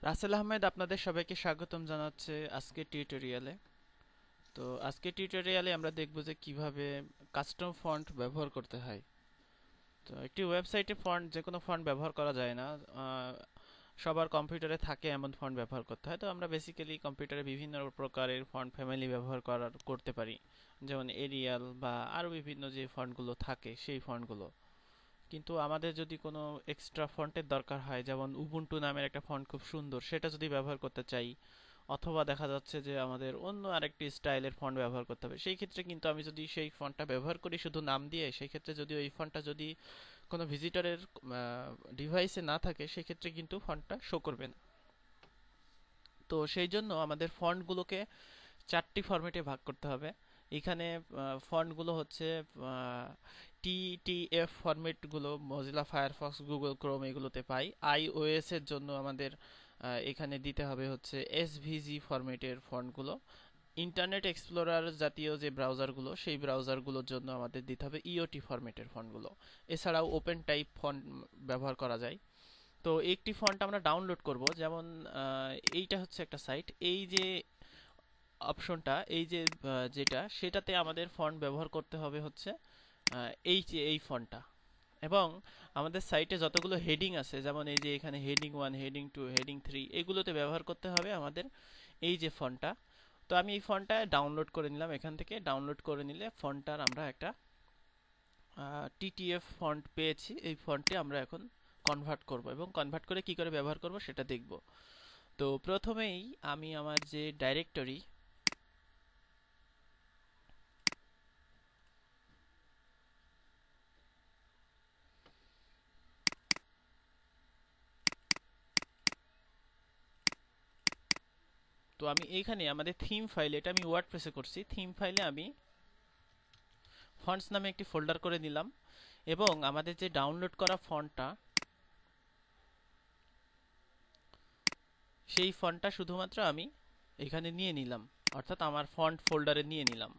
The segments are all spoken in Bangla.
রাসেল আহমেদ আপনাদের সবাইকে স্বাগতম জানাচ্ছে আজকের টিউটোরিয়ালে। তো আজকের টিউটোরিয়ালে আমরা দেখব যে কিভাবে কাস্টম ফন্ট ব্যবহার করতে হয়। তো একটি ওয়েবসাইটে ফন্ট যে কোনো ফন্ট ব্যবহার করা যায় না। সবার কম্পিউটারে থাকে এমন ফন্ট ব্যবহার করতে হয়। তো আমরা বেসিক্যালি কম্পিউটারে বিভিন্ন প্রকারের ফন্ট ফ্যামিলি ব্যবহার করতে পারি, যেমন এরিয়াল বা আরও বিভিন্ন যে ফন্টগুলো থাকে সেই ফন্টগুলো। কিন্তু আমাদের যদি কোনো এক্সট্রা ফন্টের দরকার হয়, যেমন উবুন্টু নামের একটা ফন্ট খুব সুন্দর, সেটা যদি ব্যবহার করতে চাই, অথবা দেখা যাচ্ছে যে আমাদের অন্য আরেকটি স্টাইলের ফন্ট ব্যবহার করতে হবে, সেই ক্ষেত্রে কিন্তু আমি যদি সেই ফন্টটা ব্যবহার করি শুধু নাম দিয়ে, সেই ক্ষেত্রে যদি ওই ফন্টটা যদি কোনো ভিজিটরের ডিভাইসে না থাকে, সেই ক্ষেত্রে কিন্তু ফন্টটা শো করবে না। তো সেই জন্য আমাদের ফন্টগুলোকে চারটি ফরম্যাটে ভাগ করতে হবে। এখানে ফন্টগুলো হচ্ছে টিটিএফ ফরম্যাটগুলো মজিলা ফায়ারফক্স, গুগল ক্রোম এগুলোতে পাই। আইওএস এর জন্য আমাদের এখানে দিতে হবে হচ্ছে এসভিজি ফরম্যাটের ফন্টগুলো। ইন্টারনেট এক্সপ্লোরার জাতীয় যে ব্রাউজারগুলো, সেই ব্রাউজারগুলোর জন্য আমাদের দিতে হবে ইওটি ফরম্যাটের ফন্টগুলো। এছাড়াও ওপেন টাইপ ফন্ট ব্যবহার করা যায়। তো একটি ফন্ট আমরা ডাউনলোড করব, যেমন এইটা হচ্ছে একটা সাইট। এই যে অপশনটা, এই যে যেটা, সেটাতে আমাদের ফন্ট ব্যবহার করতে হবে হচ্ছে এই যে এই ফন্টটা। এবং আমাদের সাইটে যতগুলো হেডিং আছে, যেমন এই যে এখানে হেডিং 1, হেডিং 2, হেডিং 3, এগুলোতে ব্যবহার করতে হবে আমাদের এই যে ফন্টটা। তো আমি এই ফন্টটা ডাউনলোড করে নিলাম। এখান থেকে ডাউনলোড করে নিলে ফন্টটার আমরা একটা টিটিএফ ফন্ট পেয়েছি। এই ফন্টে আমরা এখন কনভার্ট করব, এবং কনভার্ট করে কি করে ব্যবহার করব সেটা দেখব। তো প্রথমেই আমি আমার যে ডাইরেক্টরি, তো আমি এইখানে আমাদের থিম ফাইল, এটা আমি ওয়ার্ডপ্রেসে করছি, থিম ফাইলে আমি ফন্টস নামে একটি ফোল্ডার করে নিলাম। এবং আমাদের যে ডাউনলোড করা ফন্টটা, সেই ফন্টটা শুধুমাত্র আমি এখানে নিয়ে নিলাম, অর্থাৎ আমার ফন্ট ফোল্ডারে নিয়ে নিলাম।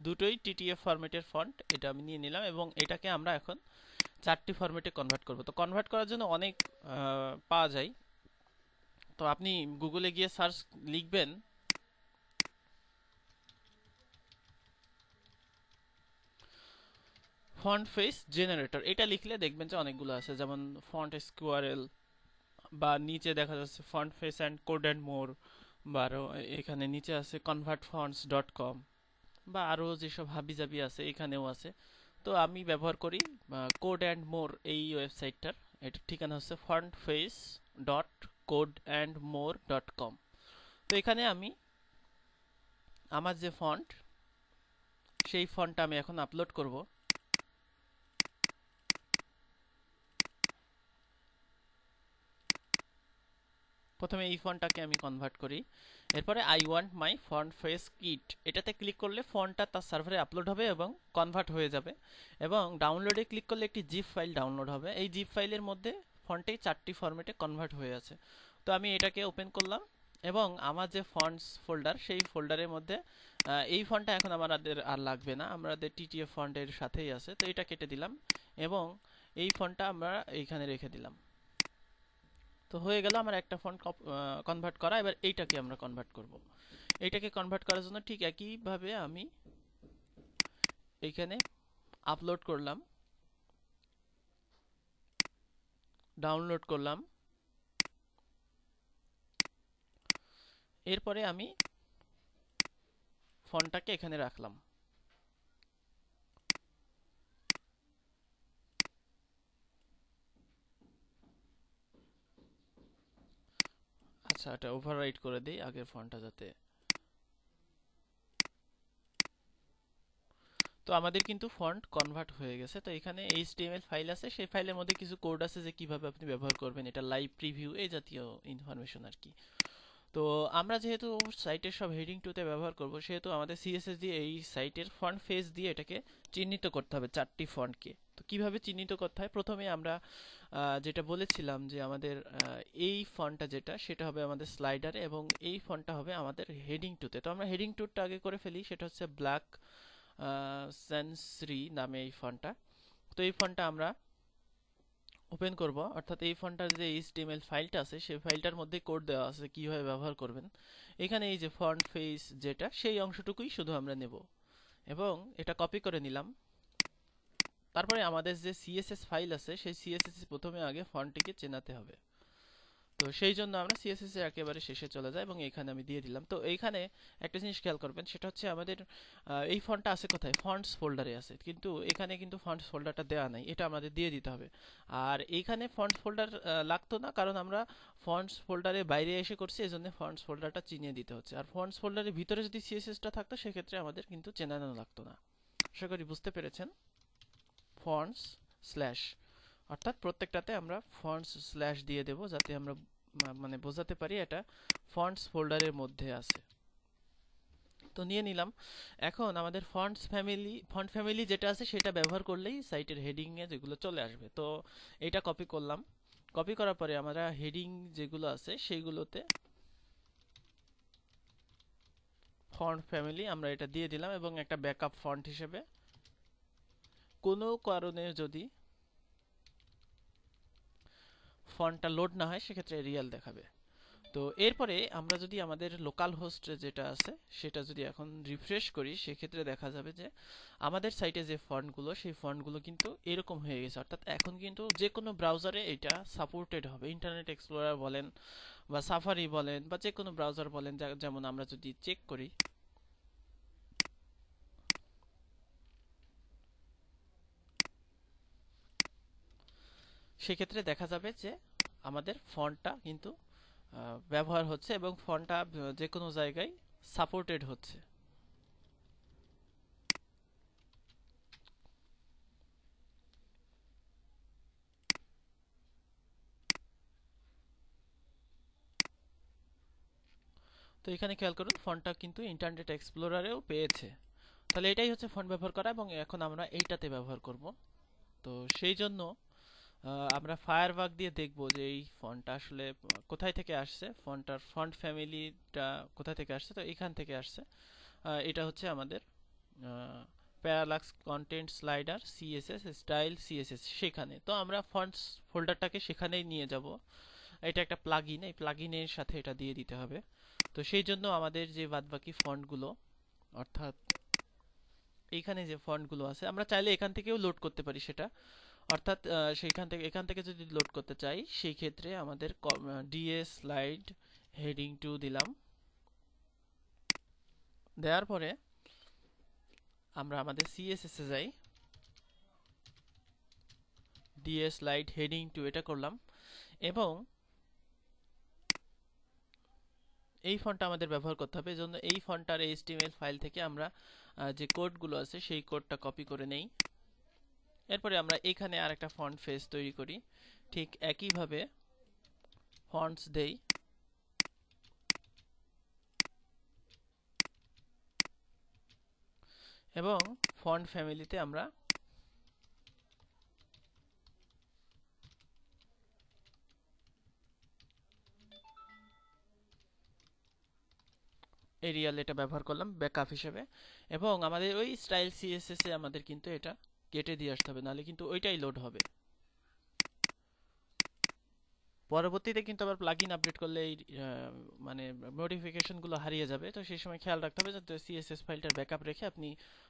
দুটোই টিটিএফ ফরম্যাটের ফন্ট, এটা আমি নিয়ে নিলাম এবং এটাকে আমরা এখন চারটি ফরম্যাটে কনভার্ট করব। তো কনভার্ট করার জন্য অনেক পাওয়া যায়। তো আপনি গুগলে গিয়ে সার্চ লিখবেন ফন্ট ফেস জেনারেটর, এটা লিখলে দেখবেন যে অনেকগুলো আছে, যেমন ফন্ট স্কোয়ারেল, বা নিচে দেখা যাচ্ছে font face and code and more, বা আরও এখানে নিচে আছে convertfonts.com, বা আরও যেসব হাবিজাবি আছে এখানেও আছে। তো আমি ব্যবহার করি কোড অ্যান্ড মোর এই ওয়েবসাইটটার। এটার ঠিকানা হচ্ছে fontface.codeandmore.com। তো এখানে আমি আমার যে ফন্ট, সেই ফন্টটা আমি এখন আপলোড করব। প্রথমে এই ফন্টটাকে আমি কনভার্ট করি। এরপরে I want my font face kit, এটাতে ক্লিক করলে ফন্টটা তার সার্ভারে আপলোড হবে এবং কনভার্ট হয়ে যাবে। এবং ডাউনলোডে ক্লিক করলে একটি জিপ ফাইল ডাউনলোড হবে। এই জিপ ফাইলের মধ্যে ফন্টে চারটি ফরম্যাটে কনভার্ট হয়ে আছে। তো আমি এটাকে ওপেন করলাম এবং আমার যে ফন্টস ফোল্ডার, সেই ফোল্ডারের মধ্যে এই ফন্টটা এখন আমাদের আর লাগবে না, আমাদের টিটিএফ ফন্টের সাথেই আছে। তো এটা কেটে দিলাম এবং এই ফন্টটা আমরা এইখানে রেখে দিলাম। তো হয়ে গেল আমার একটা ফন্ট কনভার্ট করা। এবার এইটাকে আমরা কনভার্ট করব। এইটাকে কনভার্ট করার জন্য ঠিক একইভাবে আমি এইখানে আপলোড করলাম, ডাউনলোড করলাম, এরপরে আমি ফন্টটাকে এখানে রাখলাম। আচ্ছা, এটা ওভাররাইট করে দিই আগের ফন্টটা যাতে। তো আমাদের কিন্তু ফন্ট কনভার্ট হয়ে গেছে। তো এখানে এইচটিএমএল ফাইল আছে, সেই ফাইলের মধ্যে কিছু কোড আছে যে কিভাবে আপনি ব্যবহার করবেন, এটা লাইভ প্রিভিউ এই জাতীয় ইনফরমেশন আর কি। তো আমরা যেহেতু সাইটের সব হেডিং টুতে ব্যবহার করব, সেহেতু আমাদের সিএসএস দিয়ে এই সাইটের ফন্ট ফেস দিয়ে এটাকে চিহ্নিত করতে হবে চারটি ফন্টকে। তো কিভাবে চিহ্নিত করতে হয়, প্রথমে আমরা যেটা বলেছিলাম যে আমাদের এই ফন্টটা যেটা, সেটা হবে আমাদের স্লাইডারে, এবং এই ফন্টটা হবে আমাদের হেডিং টুতে। তো আমরা হেডিং টুটা আগে করে ফেলি, সেটা হচ্ছে ব্ল্যাক সেন্সরি নামে এই ফন্টটা। তো এই ফন্টটা আমরা ওপেন করব, অর্থাৎ এই ফন্টটার যে এইচটিএমএল ফাইলটা আছে সেই ফাইলটার মধ্যে কোড দেওয়া আছে কিভাবে ব্যবহার করবেন। এখানে এই যে ফন্ট ফেস যেটা সেই অংশটুকুই শুধু আমরা নেব এবং এটা কপি করে নিলাম। তারপরে আমাদের যে সিএসএস ফাইল আছে সেই সিএসএস প্রথমে আগে ফন্টটিকে চেনাতে হবে। তো সেই জন্য আমরা সিএসএস এর একেবারে শেষে চলে যাই এবং এখানে আমি দিয়ে দিলাম। তো এইখানে একটা জিনিস খেয়াল করবেন, সেটা হচ্ছে আমাদের এই ফন্টটা আছে কোথায়, ফন্টস ফোল্ডারে আছে, কিন্তু এখানে কিন্তু ফন্টস ফোল্ডারটা দেওয়া নাই, এটা আমাদের দিয়ে দিতে হবে। আর এইখানে ফন্টস ফোল্ডার লাগতো না, কারণ আমরা ফন্টস ফোল্ডারে বাইরে এসে করছি, এজন্য ফন্টস ফোল্ডারটা চিনিয়ে দিতে হচ্ছে। আর ফন্টস ফোল্ডারের ভিতরে যদি সিএসএসটা থাকতো সেক্ষেত্রে আমাদের কিন্তু চেনানো লাগতো না। আশা করি বুঝতে পেরেছেন। ফন্টস স্ল্যাশ, অর্থাৎ প্রত্যেকটাতে আমরা ফন্টস স্ল্যাশ দিয়ে দেব, যাতে আমরা মানে বোঝাতে পারি এটা ফন্টস ফোল্ডারের মধ্যে আছে। তো নিয়ে নিলাম। এখন আমাদের ফন্ট ফ্যামিলি যেটা আছে সেটা ব্যবহার করলেই সাইটের হেডিং এ যেগুলো চলে আসবে। তো এটা কপি করলাম। কপি করার পরে আমরা হেডিং যেগুলো আছে সেইগুলোতে ফন্ট ফ্যামিলি আমরা এটা দিয়ে দিলাম এবং একটা ব্যাকআপ ফন্ট হিসেবে কোনো কারণে যদি ফন্টটা লোড না হয় সেক্ষেত্রে রিয়েল দেখাবে। তো এরপরে আমরা যদি আমাদের লোকাল হোস্ট যেটা আছে সেটা যদি এখন রিফ্রেশ করি সেক্ষেত্রে দেখা যাবে যে আমাদের সাইটে যে ফন্টগুলো সেই ফন্টগুলো কিন্তু এরকম হয়ে গেছে, অর্থাৎ এখন কিন্তু যে কোনো ব্রাউজারে এটা সাপোর্টেড হবে। ইন্টারনেট এক্সপ্লোরার বলেন বা সাফারি বলেন বা যে কোনো ব্রাউজার বলেন, যেমন আমরা যদি চেক করি সেক্ষেত্রে দেখা যাবে যে আমাদের ফন্টটা কিন্তু ব্যবহার হচ্ছে এবং ফন্টটা যে কোনো জায়গায় সাপোর্টেড হচ্ছে। তো এখানে খেয়াল করুন ফন্টটা কিন্তু ইন্টারনেট এক্সপ্লোরারেও পেয়েছে। তাহলে এটাই হচ্ছে ফন্ট ব্যবহার করা এবং এখন আমরা এইটাতে ব্যবহার করব। তো সেই জন্য আমরা ফায়ারবাগ দিয়ে দেখব যে এই ফন্টটা আসলে কোথায় থেকে আসছে, ফন্ট ফ্যামিলিটা কোথা থেকে আসছে। তো এখান থেকে আসছে। এটা হচ্ছে আমাদের parallax content slider CSS style CSS, সেখানে। তো আমরা ফন্টস ফোল্ডারটাকে সেখানেই নিয়ে যাব। এটা একটা প্লাগইন, এই প্লাগইনের সাথে এটা দিয়ে দিতে হবে। তো সেই জন্য আমাদের যে বাদবাকি ফন্টগুলো, অর্থাৎ এইখানে যে ফন্টগুলো আছে আমরা চাইলে এখান থেকেও লোড করতে পারি সেটা, অর্থাৎ এখান থেকে যদি লোড করতে চাই সেই ক্ষেত্রে আমাদের ডিএস স্লাইড হেডিং 2 দিলাম। দেওয়ার পরে আমরা আমাদের সিএসএস এ যাই, ডিএস স্লাইড হেডিং 2 এটা করলাম এবং এই ফন্টটা আমাদের ব্যবহার করতে হবে। এজন্য এই ফন্টটার এইচটিএমএল ফাইল থেকে আমরা যে কোডগুলো আছে সেই কোডটা কপি করে নেই। এরপরে আমরা এখানে আরেকটা ফন্ট ফেস তৈরি করি, ঠিক একইভাবে ফন্টস দেই এবং ফন্ট ফ্যামিলিতে আমরা এরিয়াল এটা ব্যবহার করলাম ব্যাকআপ হিসেবে। এবং আমাদের ওই স্টাইল সিএসএস এ আমাদের কিন্তু এটা কেটে দিয়ে আসতে হবে, নাহলে কিন্তু ওইটাই লোড হবে। পরবর্তীতে কিন্তু আবার প্লাগইন আপডেট করলে এই মানে নোটিফিকেশনগুলো হারিয়ে যাবে। তো সেই সময় খেয়াল রাখতে হবে যাতে সিএসএস ফাইলটার ব্যাকআপ রেখে আপনি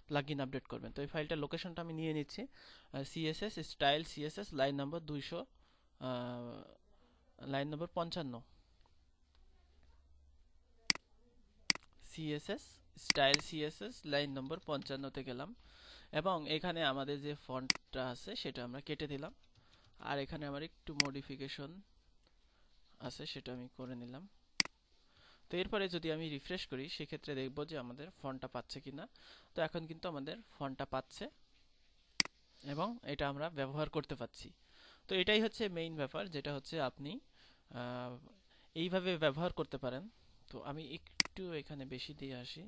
প্লাগইন আপডেট করবেন। তো এই ফাইলটার লোকেশনটা আমি নিয়ে নিচ্ছি, CSS style CSS line number 200, line number 55, CSS style CSS line number 55-তে গেলাম এবং এখানে আমাদের যে ফন্টটা আছে সেটা আমরা কেটে দিলাম। আর এখানে আমার একটু মডিফিকেশন আছে সেটা আমি করে নিলাম। তো এরপরে যদি আমি রিফ্রেশ করি সেক্ষেত্রে দেখব যে আমাদের ফন্টটা পাচ্ছে কিনা। তো এখন কিন্তু আমাদের ফন্টটা পাচ্ছে এবং এটা আমরা ব্যবহার করতে পাচ্ছি। তো এটাই হচ্ছে মেইন ব্যাপার, যেটা হচ্ছে আপনি এইভাবে ব্যবহার করতে পারেন। তো আমি একটু এখানে বেশি দিয়ে আসি,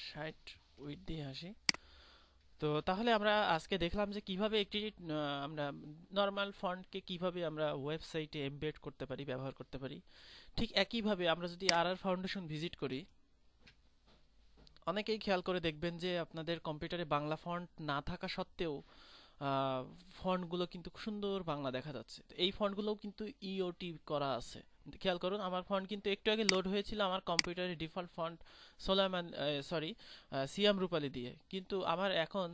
60 উইডথ দিয়ে আসি। তো তাহলে আমরা আজকে দেখলাম যে কিভাবে একটি আমরা নর্মাল ফন্টকে কিভাবে আমরা ওয়েবসাইটে এমবেড করতে পারি, ব্যবহার করতে পারি। ঠিক একইভাবে আমরা যদি আর ফাউন্ডেশন ভিজিট করি, অনেকেই খেয়াল করে দেখবেন যে আপনাদের কম্পিউটারে বাংলা ফন্ট না থাকা সত্ত্বেও ফন্টগুলো কিন্তু খুব সুন্দর বাংলা দেখা যাচ্ছে। তো এই ফন্টগুলোও কিন্তু ইওটি করা আছে। খেয়াল করুন, আমার ফন্ট কিন্তু একটু আগে লোড হয়েছিল আমার কম্পিউটারে ডিফল্ট ফন্ট সোলাইমান, সরি, সিয়াম রূপালী দিয়ে, কিন্তু আমার এখন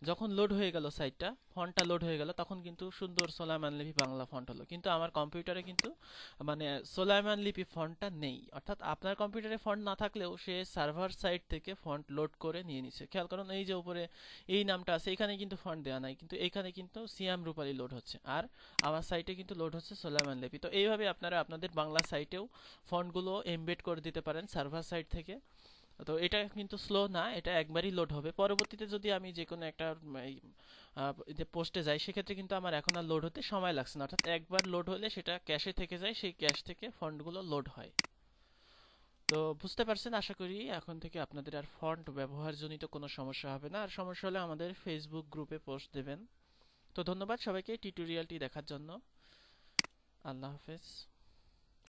যখন লোড হয়ে গেল সাইটটা, ফন্টটা লোড হয়ে গেল, তখন কিন্তু সুন্দর সোলাইমান লিপি বাংলা ফন্ট হলো। কিন্তু আমার কম্পিউটারে কিন্তু মানে সোলাইমান লিপি ফন্টটা নেই। অর্থাৎ আপনার কম্পিউটারে ফন্ট না থাকলেও সে সার্ভার সাইট থেকে ফন্ট লোড করে নিয়ে নিচ্ছে। খেয়াল করুন, এই যে উপরে এই নামটা আছে, এখানে কিন্তু ফন্ট দেওয়া নাই, কিন্তু এখানে কিন্তু সিয়াম রূপালী লোড হচ্ছে, আর আমার সাইটে কিন্তু লোড হচ্ছে সোলাইমান লিপি। তো এইভাবে আপনারা আপনাদের বাংলা সাইটেও ফন্টগুলো এমবেড করে দিতে পারেন সার্ভার সাইট থেকে। তো এটা কিন্তু স্লো না, এটা একবারই লোড হবে। পরবর্তীতে যদি আমি যে কোনো একটা যে পোস্টে যাই, সেক্ষেত্রে কিন্তু আমার এখন আর লোড হতে সময় লাগছে না। অর্থাৎ একবার লোড হলে সেটা ক্যাশে থেকে যায়, সেই ক্যাশ থেকে ফন্টগুলো লোড হয়। তো বুঝতে পারছেন আশা করি। এখন থেকে আপনাদের আর ফন্ট ব্যবহারজনিত কোনো সমস্যা হবে না। আর সমস্যা হলে আমাদের ফেসবুক গ্রুপে পোস্ট দেবেন। তো ধন্যবাদ সবাইকে টিউটোরিয়ালটি দেখার জন্য। আল্লাহ হাফেজ।